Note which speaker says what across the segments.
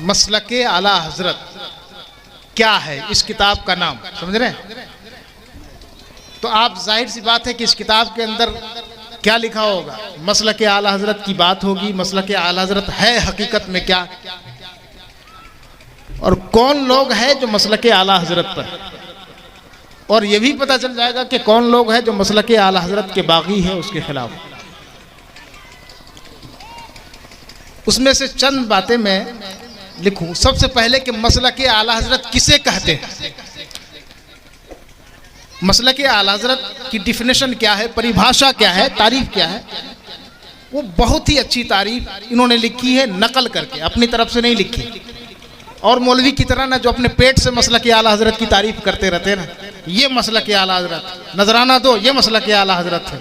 Speaker 1: मसलके आला हजरत क्या है, इस किताब का नाम समझ रहे हैं? तो आप जाहिर सी बात है कि इस किताब के अंदर क्या लिखा होगा, मसलके आला हजरत की बात होगी। मसलके आला हजरत है हकीकत में क्या, और कौन लोग हैं जो मसलके आला हजरत पर, और यह भी पता चल जाएगा कि कौन लोग हैं जो मसलके आला हजरत के बागी हैं, उसके खिलाफ। उसमें से चंद बातें मैं लिखूं। सबसे पहले कि मसलके आला हजरत किसे कहते हैं, मसलके आला हजरत की डिफिनेशन क्या है, परिभाषा क्या है, तारीफ क्या है। वो बहुत ही अच्छी तारीफ इन्होंने लिखी है, नकल करके, अपनी तरफ से नहीं लिखी। और मौलवी की तरह ना जो अपने पेट से मसलके आला हजरत की तारीफ करते रहते ना, ये मसलके आला हजरत, नजराना दो ये मसलके आला हजरत है,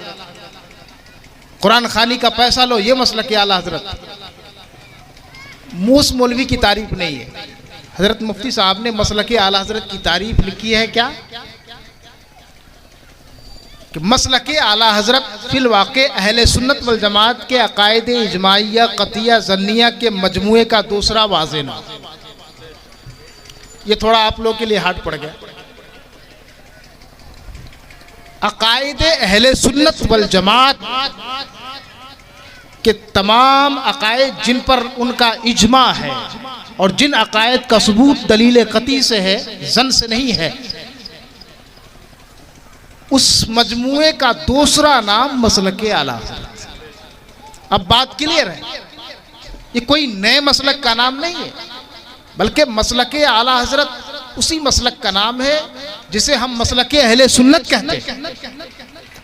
Speaker 1: कुरान खानी का पैसा लो ये मसलके आला हजरत। मूस मौलवी की तारीफ नहीं है। हजरत मुफ्ती साहब ने मसलके आला हजरत की तारीफ लिखी है क्या कि मसलके आला हजरत फिल वाक़े अहले सुन्नत वल जमात के अकायद इजमाइया क़तिया ज़न्निया के मजमूए का दूसरा वाज़े नाम। ये थोड़ा आप लोगों के लिए हार्ड पड़ गया। अकायद अहले सुन्नत वल जमात के तमाम अकायद जिन पर उनका इजमा है और जिन अकायद का सबूत दलील क़ती से है, जन से नहीं है, उस मजमूए का दूसरा नाम मसलके आला हजरत। अब बात क्लियर है, ये कोई नए मसलक का नाम नहीं है, बल्कि मसलके आला हजरत उसी मसलक का नाम है जिसे हम मसलके अहले सुन्नत कहते हैं,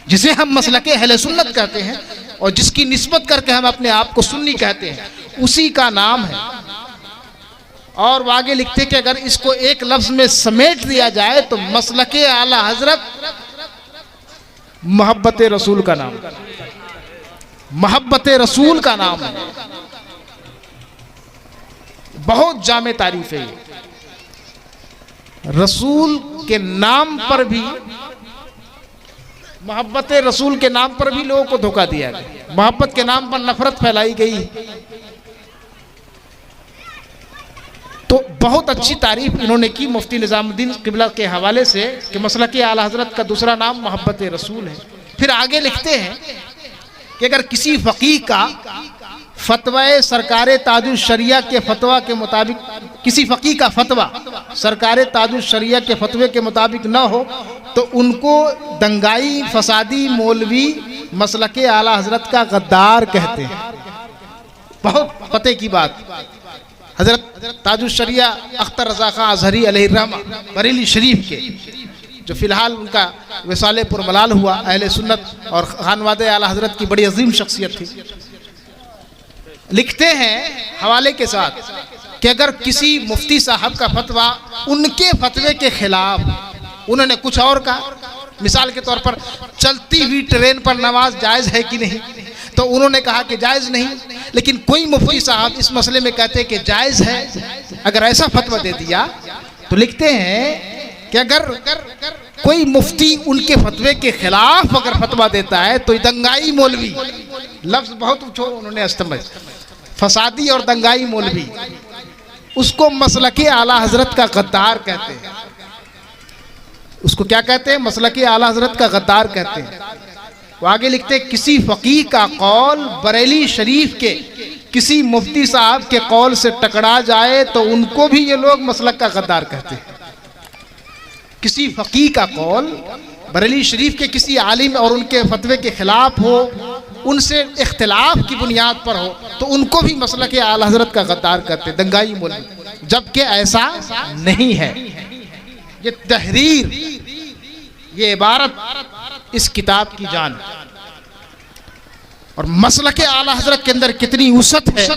Speaker 1: जिसे हम मसलके अहले सुन्नत कहते हैं और जिसकी निस्बत करके हम अपने आप को सुन्नी कहते हैं, उसी का नाम है। और वो आगे लिखते कि अगर इसको एक लफ्ज में समेट दिया जाए तो मसलके आला हजरत मोहब्बत रसूल का नाम, मोहब्बत रसूल का नाम है। बहुत जामे तारीफ है ये। रसूल के नाम पर भी, मोहब्बत रसूल के नाम पर भी लोगों को धोखा दिया गया, मोहब्बत के नाम पर नफरत फैलाई गई। तो बहुत अच्छी तारीफ इन्होंने की मुफ्ती निजामुद्दीन किबला के हवाले से कि मसलके आला हजरत का दूसरा नाम मोहब्बत रसूल है। फिर आगे लिखते हैं कि अगर किसी फकीह का फतवा सरकार ताजुल शरिया के फतवा के मुताबिक, किसी फकीह का फतवा सरकार ताजुल शरिया के फतवे के मुताबिक न हो तो उनको दंगाई फसादी मौलवी मसलके आला हजरत का गद्दार कहते हैं। बहुत पते की बात, हजरत ताजुल शरिया अख्तर रज़ा खां अज़हरी अलैहिर्रहमा बरेली शरीफ के, जो फिलहाल उनका विसाले पुरमलाल हुआ, अहले सुन्नत और खानवादे आला हजरत की बड़ी अजीम शख्सियत थी, लिखते हैं हवाले के साथ कि अगर किसी मुफ्ती साहब का फतवा उनके फतवे के खिलाफ, उन्होंने कुछ और कहा, मिसाल के तौर पर चलती हुई ट्रेन पर नमाज जायज़ है कि नहीं, तो उन्होंने कहा कि जायज़ नहीं, लेकिन कोई मुफ्ती साहब इस मसले में कहते हैं कि जायज़ है। अगर ऐसा फतवा दे दिया तो लिखते हैं कि अगर कोई मुफ्ती उनके फतवे के खिलाफ अगर फतवा देता है तो दंगाई मौलवी, लफ्ज़ बहुत उन्होंने इस्तेमाल, फसादी और दंगाई मौलवी, उसको मसलके आला हजरत का गद्दार कहते हैं। उसको क्या कहते हैं? मसलके आला हजरत का गद्दार कहते हैं। वो आगे लिखते हैं किसी फकीह का कौल बरेली शरीफ के किसी मुफ्ती साहब के कौल से टकरा जाए तो उनको भी ये लोग मसलक का गद्दार कहते हैं। किसी फकीह का कौल बरेली शरीफ के किसी आलिम और उनके फतवे के खिलाफ हो, उनसे इख्तिलाफ की बुनियाद पर हो, तो उनको भी मसलके आला हजरत का गद्दार कहते हैं, दंगाई मौलवी, जबकि ऐसा नहीं है। ये तहरीर, ये इबारत इस किताब की जान, और मसलके आला हजरत के अंदर कितनी वसअत है,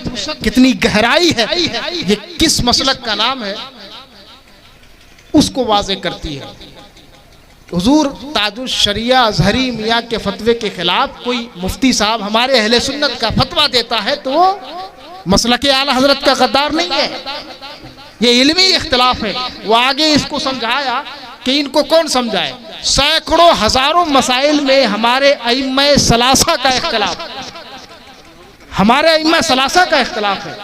Speaker 1: कितनी गहराई है, ये किस मसलक का नाम है, उसको वाज़े करती है। हुजूर ताजुल शरिया अज़हरी मियाँ के फतवे के खिलाफ कोई मुफ्ती साहब हमारे अहले सुन्नत का फतवा देता है तो वो मसलके आला हजरत का गद्दार नहीं है, ये इल्मी इख्तिलाफ है। वो आगे इसको समझाया कि इनको कौन समझाए, सैकड़ों हजारों मसाइल में हमारे अइम्मा सलासा का इख्तिलाफ, हमारे अइम्मा सलासा का इख्तिलाफ है।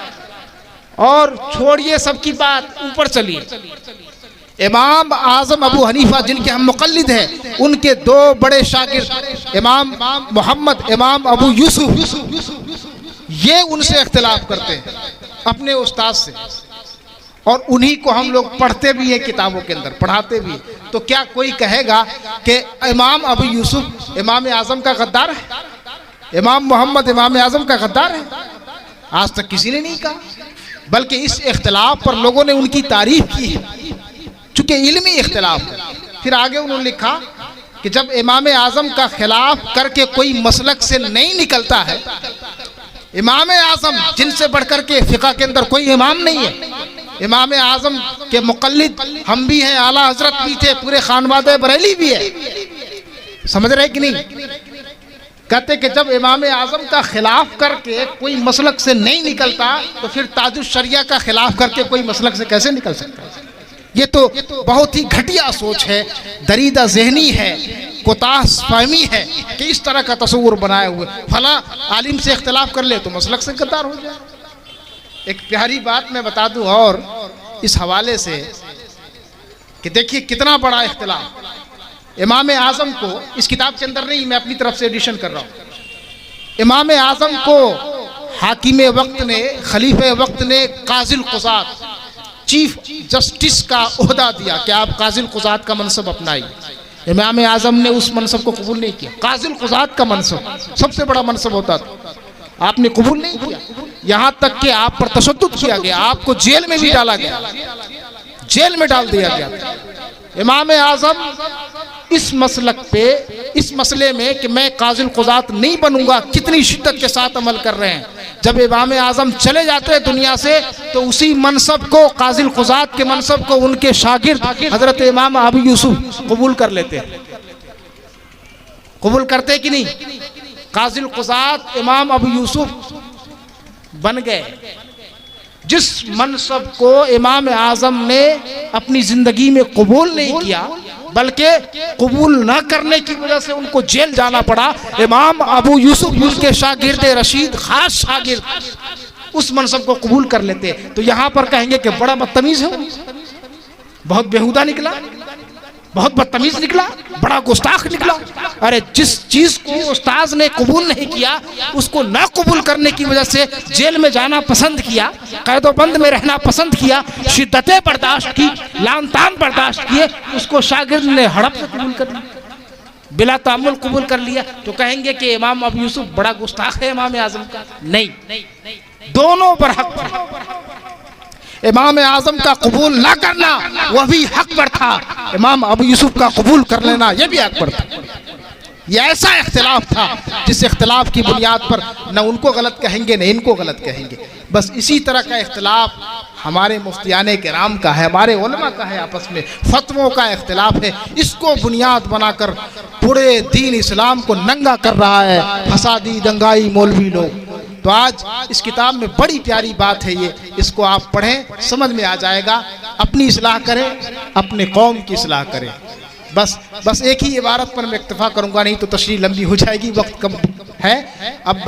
Speaker 1: और छोड़िए सबकी बात, ऊपर चलिए। इमाम आजम अबू हनीफा जिनके हम मुक़ल्लिद हैं, उनके दो बड़े शागिर्द इमाम मोहम्मद, इमाम अबू यूसुफ, ये उनसे इख्तिलाफ करते हैं अपने उस्ताद से, और उन्हीं को हम लोग पढ़ते भी हैं, किताबों के अंदर पढ़ाते भी हैं। तो क्या कोई कहेगा कि इमाम अबू यूसुफ इमाम आजम का गद्दार है, इमाम मोहम्मद इमाम आजम का गद्दार है? आज तक किसी ने नहीं कहा, बल्कि इस इख्तिलाफ पर लोगों ने उनकी तारीफ की है, चूंकि इल्मी इख्तिलाफ है। फिर आगे उन्होंने लिखा कि जब इमाम आजम का खिलाफ करके कोई मसलक से नहीं निकलता है, इमाम आजम जिनसे बढ़कर के फ़िक़्ह के अंदर कोई इमाम नहीं है, इमाम आजम के मुक़ल्लिद हम भी हैं, आला हजरत भी थे, पूरे खानवादे बरेली भी है, समझ रहे कि नहीं? कहते कि जब इमाम आजम का खिलाफ करके कोई मसलक से नहीं निकलता, तो फिर ताजुश शरिया का खिलाफ करके कोई मसलक से कैसे निकल सकता है? ये तो बहुत ही घटिया सोच है, दरीदा जहनी है, कोताह फहमी है कि इस तरह का तस्वुर बनाए हुए फला आलिम से इख्तिलाफ कर ले तो मसलक से गद्दार हो जाए। एक प्यारी बात मैं बता दूं और इस हवाले से कि देखिए कितना बड़ा इख्तिलाफ। इमाम आजम को इस किताब के अंदर नहीं, मैं अपनी तरफ से एडिशन कर रहा हूँ। इमाम आजम को हाकिम वक्त ने, खलीफे वक्त ने काजिल कुज़ात, चीफ जस्टिस का ओहदा दिया कि आप काजिल कुज़ात का मनसब अपनाइए। इमाम आजम ने उस मनसब को कबूल नहीं किया। काजिल कुज़ात का मनसब सबसे बड़ा मनसब होता था, आपने कबूल नहीं किया। यहाँ तक कि आप पर तशद्दुद किया गया, आपको जेल में भी डाला गया, जेल में डाल दिया गया। इमाम आजम इस मसलक पे, इस मसले में कि मैं काजिल कुज़ात नहीं बनूंगा, कितनी शिद्दत के साथ अमल कर रहे हैं। जब इमाम आजम चले जाते हैं दुनिया से, तो उसी मनसब को, काजिल कुज़ात के मनसब को, उनके शागिर्द हजरत इमाम अबू यूसुफ कबूल कर लेते हैं। कबूल करते कि नहीं? काजिल कुज़ात इमाम अबू यूसुफ बन गए। जिस मनसब को इमाम आजम ने अपनी जिंदगी में कबूल नहीं किया, बल्कि कबूल न करने की वजह से उनको जेल जाना पड़ा, इमाम अबू यूसुफ उनके शागिर्द रशीद, खास शागिर्द, उस मनसब को कबूल कर लेते। तो यहाँ पर कहेंगे कि बड़ा बदतमीज है, बहुत बेहुदा निकला, बहुत बदतमीज निकला, बड़ा गुस्ताख निकला। अरे जिस चीज को उस्ताद ने कबूल नहीं किया, उसको ना कबूल करने की वजह से जेल में जाना पसंद किया, कैदोबंद में रहना पसंद किया, शिद्दतें बर्दाश्त की, लानतान बर्दाश्त किए, उसको शागिर्द ने हड़प से कबूल कर लिया, बिला तामुल कबूल कर लिया। तो कहेंगे कि इमाम अबू यूसुफ बड़ा गुस्ताख है इमाम आजम का? नहीं, दोनों बरहक थे। इमाम आजम का कबूल ना करना वह भी हक पर था, इमाम अबू यूसुफ का कबूल कर लेना यह भी हक पर था। यह ऐसा इख्तिलाफ था जिस इख्तिलाफ की बुनियाद पर न उनको गलत कहेंगे न इनको गलत कहेंगे। बस इसी तरह का इख्तिलाफ हमारे मुफ्तियाने किराम का है, हमारे उलमा का है, आपस में फतवों का इख्तिलाफ है। इसको बुनियाद बनाकर पूरे दीन इस्लाम को नंगा कर रहा है फसादी दंगाई मौलवी लोग। तो आज इस किताब में बड़ी प्यारी बात है ये, इसको आप पढ़ें, समझ में आ जाएगा। अपनी इस्लाह करें, अपने कौम की इस्लाह करें। बस एक ही इबारत पर मैं इक्तफा करूंगा, नहीं तो तशरीह लंबी हो जाएगी, वक्त कम है। अब